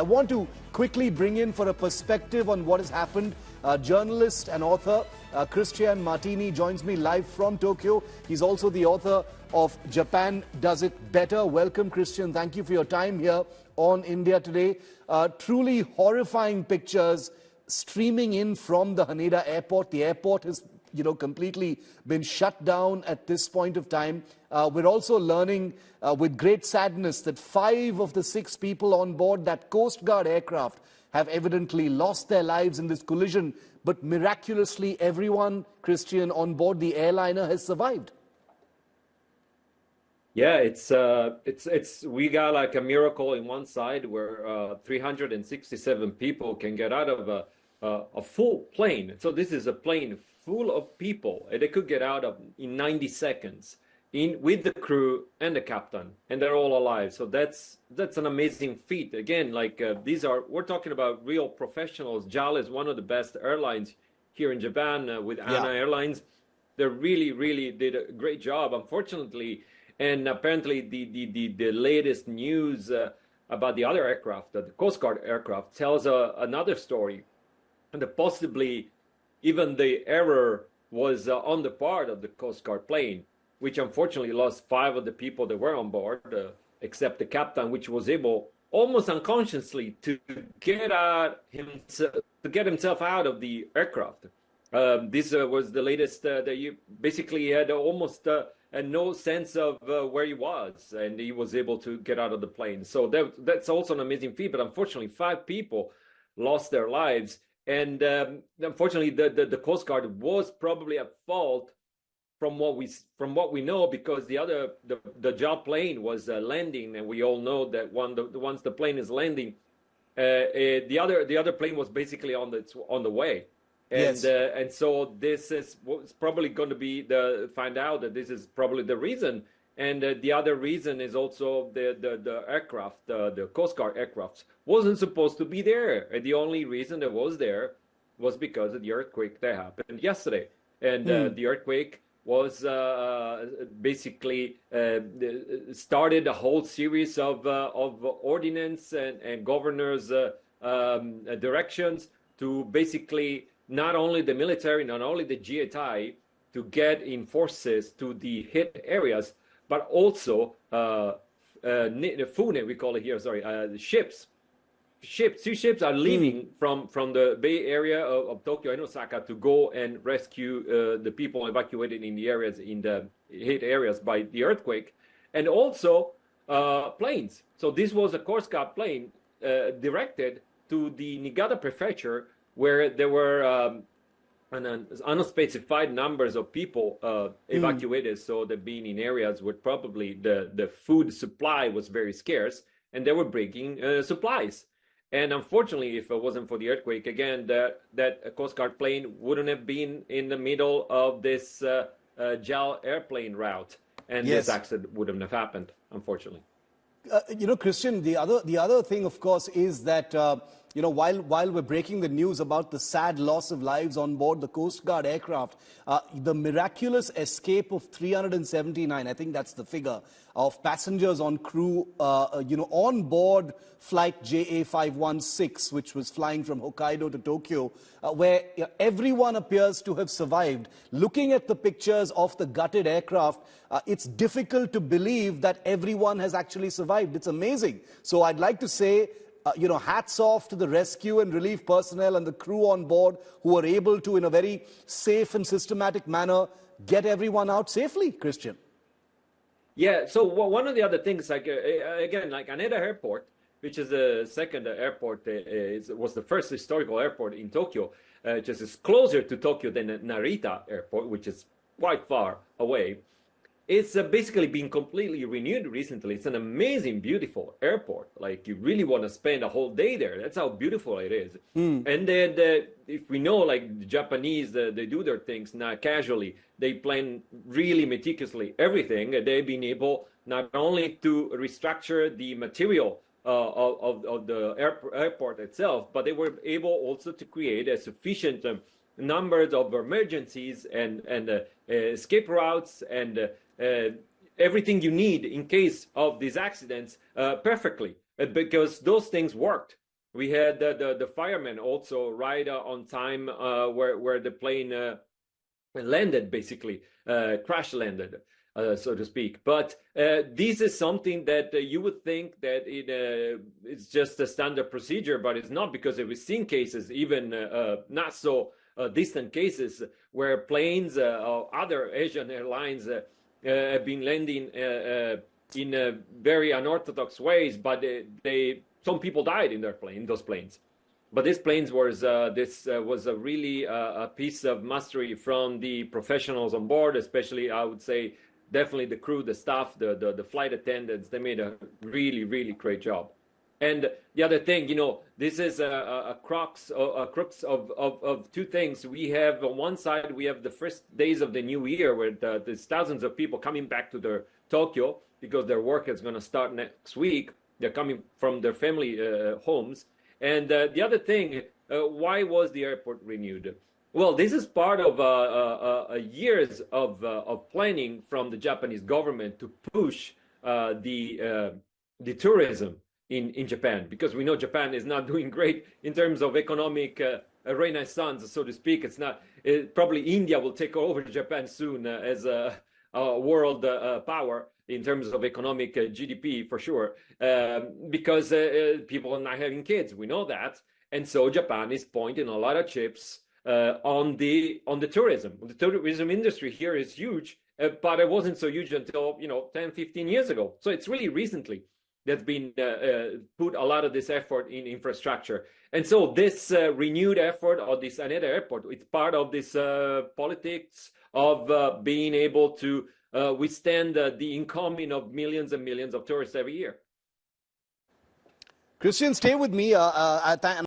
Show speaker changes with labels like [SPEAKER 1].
[SPEAKER 1] I want to quickly bring in for a perspective on what has happened. Journalist and author Christian Martini joins me live from Tokyo. He's also the author of Japan Does It Better. Welcome, Christian. Thank you for your time here on India Today. Truly horrifying pictures streaming in from the Haneda airport. The airport has completely been shut down at this point of time. We're also learning with great sadness that 5 of the 6 people on board that Coast Guard aircraft have evidently lost their lives in this collision. But miraculously, everyone, Christian, on board the airliner has survived.
[SPEAKER 2] Yeah, we got like a miracle in one side where 367 people can get out of a full plane. So this is a plane full of people, and they could get out of in 90 seconds with the crew and the captain, and they're all alive. So that's an amazing feat. Again, like we're talking about real professionals. JAL is one of the best airlines here in Japan with ANA Airlines. They really did a great job. Unfortunately, and apparently the latest news about the other aircraft, the Coast Guard aircraft, tells another story, and that possibly even the error was on the part of the Coast Guard plane, which unfortunately lost 5 of the people that were on board, except the captain, which was able almost unconsciously to get himself out of the aircraft. This was the latest that you basically had almost no sense of where he was, and he was able to get out of the plane. So that's also an amazing feat. But unfortunately, 5 people lost their lives. And unfortunately, the Coast Guard was probably at fault from what we know, because the JAL plane was landing, and we all know that once the plane is landing, the other plane was basically on the way, and
[SPEAKER 1] Yes.
[SPEAKER 2] And so this is what's probably going to be find out that this is probably the reason. And the other reason is also the aircraft, the Coast Guard aircraft, wasn't supposed to be there. And the only reason it was there was because of the earthquake that happened yesterday. And the earthquake was basically started a whole series of ordinance and governors' directions to basically not only the military, not only the GTI, to get in forces to the hit areas, but also Fune, we call it here, ships. Two ships are leaving from the Bay Area of Tokyo and Osaka to go and rescue the people evacuated in the areas, in the hit areas by the earthquake, and also planes. So this was a Coast Guard plane directed to the Niigata Prefecture, where there were unspecified numbers of people evacuated. So they've been in areas where probably the food supply was very scarce, and they were bringing supplies. And unfortunately, if it wasn't for the earthquake, again, that Coast Guard plane wouldn't have been in the middle of this JAL airplane route, and
[SPEAKER 1] Yes.
[SPEAKER 2] this accident wouldn't have happened, unfortunately.
[SPEAKER 1] Christian, the other thing, of course, is that while we're breaking the news about the sad loss of lives on board the Coast Guard aircraft, the miraculous escape of 379, I think that's the figure, of passengers on crew, on board flight JA516, which was flying from Hokkaido to Tokyo, where everyone appears to have survived. Looking at the pictures of the gutted aircraft, it's difficult to believe that everyone has actually survived. It's amazing. So I'd like to say, hats off to the rescue and relief personnel and the crew on board who were able to, in a very safe and systematic manner, get everyone out safely, Christian.
[SPEAKER 2] Yeah, so one of the other things, like again, like Haneda Airport, which is the second airport, was the first historical airport in Tokyo, just is closer to Tokyo than Narita Airport, which is quite far away. It's basically been completely renewed recently. It's an amazing, beautiful airport. Like, you really want to spend a whole day there. That's how beautiful it is. And then if we know, like, the Japanese, they do their things not casually. They plan really meticulously everything. They've been able not only to restructure the material of the airport itself, but they were able also to create a sufficient numbers of emergencies and escape routes and everything you need in case of these accidents perfectly, because those things worked. We had the firemen also right on time where the plane landed, basically, crash landed, so to speak. But this is something that you would think that it's just a standard procedure, but it's not, because we've seen cases, even not so distant cases, where planes or other Asian airlines have been landing in very unorthodox ways, but some people died in those planes. But these planes was a really a piece of mastery from the professionals on board, especially, I would say, definitely the crew, the staff, the flight attendants. They made a really, really great job. And the other thing, this is a crux of two things. We have, on one side, we have the first days of the new year, where there's thousands of people coming back to their Tokyo because their work is going to start next week. They're coming from their family homes. And the other thing, why was the airport renewed? Well, this is part of years of planning from the Japanese government to push the tourism in Japan, because we know Japan is not doing great in terms of economic renaissance, so to speak. Probably India will take over Japan soon as a world power in terms of economic GDP, for sure, because people are not having kids. We know that. And so Japan is pointing a lot of chips on the tourism. The tourism industry here is huge, but it wasn't so huge until 10, 15 years ago. So it's really recently that's been put a lot of this effort in infrastructure. And so this renewed effort of this Haneda Airport, it's part of this politics of being able to withstand the incoming of millions and millions of tourists every year.
[SPEAKER 1] Christian, stay with me.